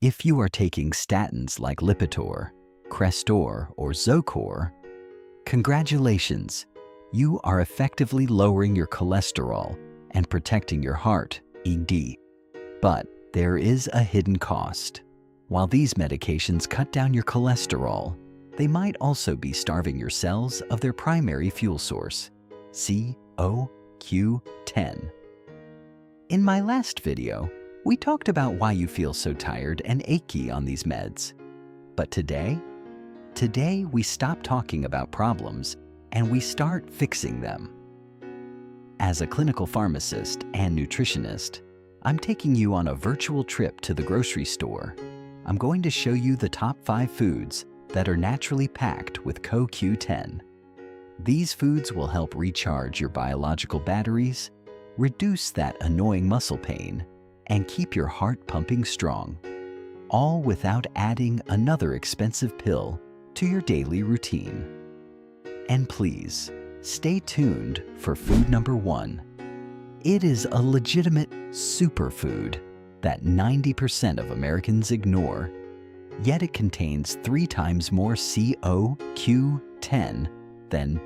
If you are taking statins like Lipitor, Crestor, or Zocor, congratulations! You are effectively lowering your cholesterol and protecting your heart, ED. But there is a hidden cost. While these medications cut down your cholesterol, they might also be starving your cells of their primary fuel source, CoQ10. In my last video, we talked about why you feel so tired and achy on these meds. But today we stop talking about problems and we start fixing them. As a clinical pharmacist and nutritionist, I'm taking you on a virtual trip to the grocery store. I'm going to show you the top 5 foods that are naturally packed with CoQ10. These foods will help recharge your biological batteries, reduce that annoying muscle pain, and keep your heart pumping strong, all without adding another expensive pill to your daily routine. And please, stay tuned for food number 1. It is a legitimate superfood that 90% of Americans ignore, yet it contains 3 times more CoQ10 than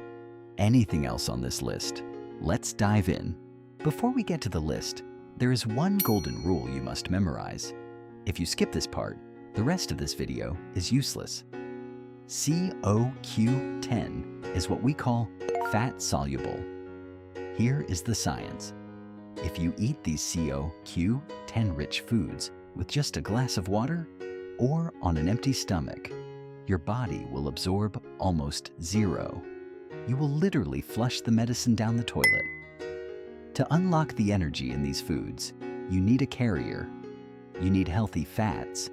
anything else on this list. Let's dive in. Before we get to the list, there is one golden rule you must memorize. If you skip this part, the rest of this video is useless. CoQ10 is what we call fat-soluble. Here is the science. If you eat these CoQ10-rich foods with just a glass of water or on an empty stomach, your body will absorb almost 0. You will literally flush the medicine down the toilet. To unlock the energy in these foods, you need a carrier. You need healthy fats,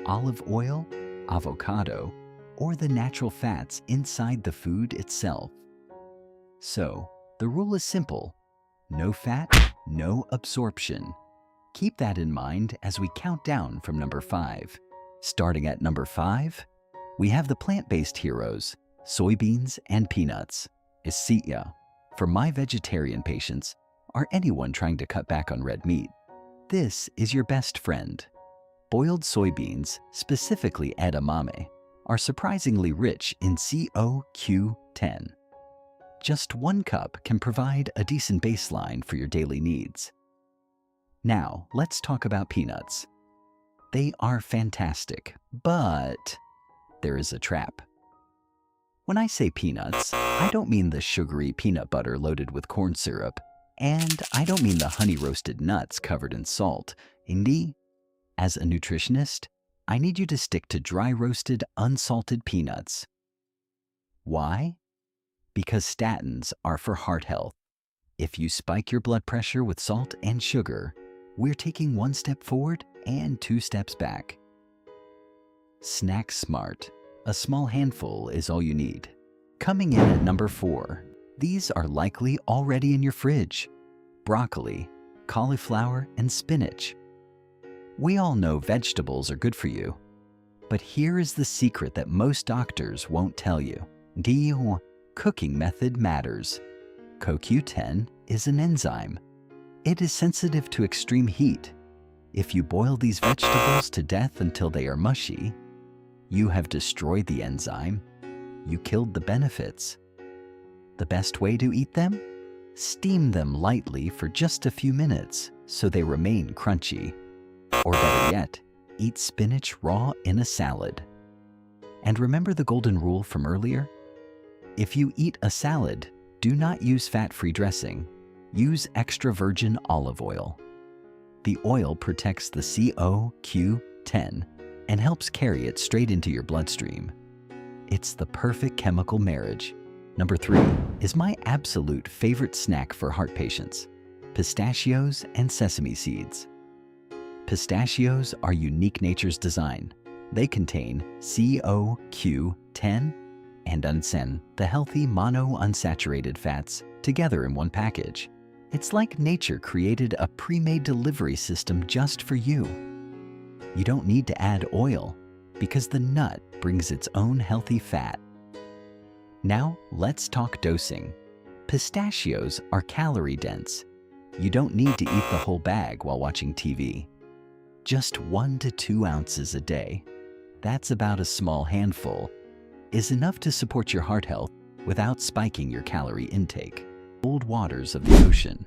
olive oil, avocado, or the natural fats inside the food itself. So, the rule is simple. No fat, no absorption. Keep that in mind as we count down from number 5. Starting at number 5, we have the plant-based heroes, soybeans and peanuts, Icia, for my vegetarian patients, or anyone trying to cut back on red meat. This is your best friend. Boiled soybeans, specifically edamame, are surprisingly rich in CoQ10. Just 1 cup can provide a decent baseline for your daily needs. Now, let's talk about peanuts. They are fantastic, but there is a trap. When I say peanuts, I don't mean the sugary peanut butter loaded with corn syrup, and I don't mean the honey-roasted nuts covered in salt. Indeed, as a nutritionist, I need you to stick to dry-roasted, unsalted peanuts. Why? Because statins are for heart health. If you spike your blood pressure with salt and sugar, we're taking 1 step forward and 2 steps back. Snack smart. A small handful is all you need. Coming in at number 4, these are likely already in your fridge. Broccoli, cauliflower, and spinach. We all know vegetables are good for you, but here is the secret that most doctors won't tell you. The cooking method matters. CoQ10 is an enzyme. It is sensitive to extreme heat. If you boil these vegetables to death until they are mushy, you have destroyed the enzyme. You killed the benefits. The best way to eat them? Steam them lightly for just a few minutes so they remain crunchy. Or better yet, eat spinach raw in a salad. And remember the golden rule from earlier? If you eat a salad, do not use fat-free dressing. Use extra virgin olive oil. The oil protects the CoQ10 and helps carry it straight into your bloodstream. It's the perfect chemical marriage. Number 3 is my absolute favorite snack for heart patients: pistachios and sesame seeds. Pistachios are unique nature's design. They contain CoQ10 and unsen, the healthy monounsaturated fats, together in one package. It's like nature created a pre-made delivery system just for you. You don't need to add oil because the nut brings its own healthy fat. Now, let's talk dosing. Pistachios are calorie dense. You don't need to eat the whole bag while watching TV. Just 1 to 2 ounces a day, that's about a small handful, is enough to support your heart health without spiking your calorie intake. Cold waters of the ocean,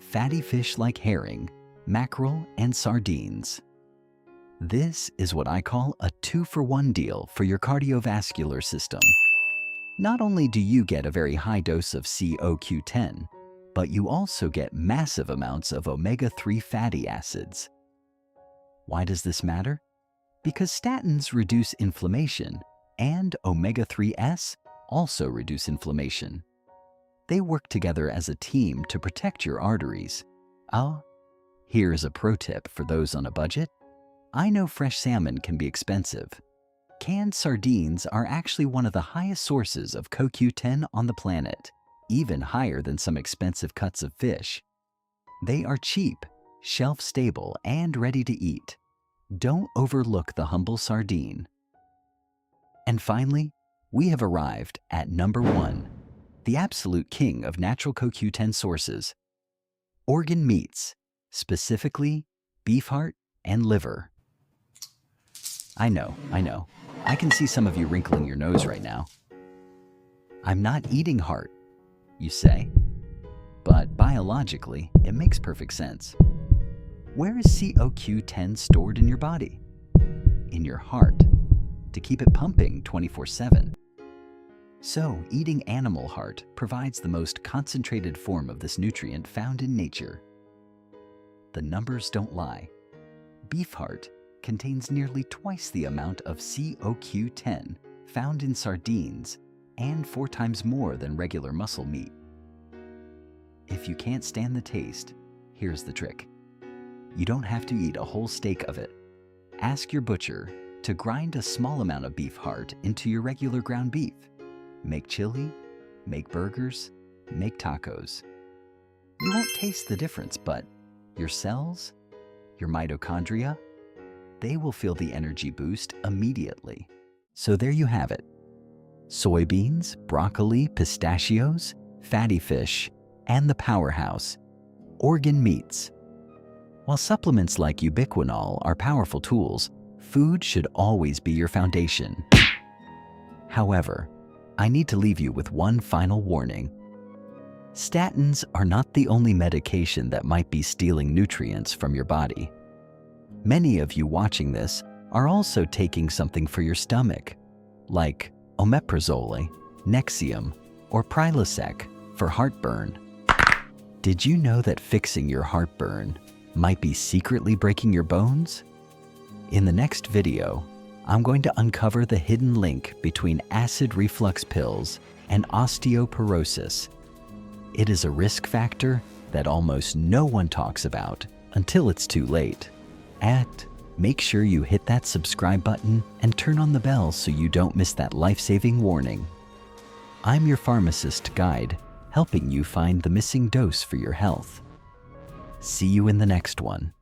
fatty fish like herring, mackerel, and sardines. This is what I call a 2-for-1 deal for your cardiovascular system. Not only do you get a very high dose of CoQ10, but you also get massive amounts of omega-3 fatty acids. Why does this matter? Because statins reduce inflammation, and omega-3s also reduce inflammation. They work together as a team to protect your arteries. Here is a pro tip for those on a budget. I know fresh salmon can be expensive. Canned sardines are actually one of the highest sources of CoQ10 on the planet, even higher than some expensive cuts of fish. They are cheap, shelf-stable, and ready to eat. Don't overlook the humble sardine. And finally, we have arrived at number 1, the absolute king of natural CoQ10 sources: organ meats, specifically beef heart and liver. I know. I can see some of you wrinkling your nose right now. I'm not eating heart, you say? But biologically, it makes perfect sense. Where is CoQ10 stored in your body? In your heart, to keep it pumping 24/7. So, eating animal heart provides the most concentrated form of this nutrient found in nature. The numbers don't lie. Beef heart contains nearly twice the amount of CoQ10 found in sardines and 4 times more than regular muscle meat. If you can't stand the taste, here's the trick. You don't have to eat a whole steak of it. Ask your butcher to grind a small amount of beef heart into your regular ground beef. Make chili, make burgers, make tacos. You won't taste the difference, but your cells, your mitochondria, they will feel the energy boost immediately. So there you have it. Soybeans, broccoli, pistachios, fatty fish, and the Powerhouse, organ meats. While supplements like ubiquinol are powerful tools, food should always be your foundation. However, I need to leave you with one final warning. Statins are not the only medication that might be stealing nutrients from your body. Many of you watching this are also taking something for your stomach, like omeprazole, Nexium, or Prilosec for heartburn. Did you know that fixing your heartburn might be secretly breaking your bones? In the next video, I'm going to uncover the hidden link between acid reflux pills and osteoporosis. It is a risk factor that almost no one talks about until it's too late. Make sure you hit that subscribe button and turn on the bell so you don't miss that life-saving warning. I'm your pharmacist guide, helping you find the missing dose for your health. See you in the next one.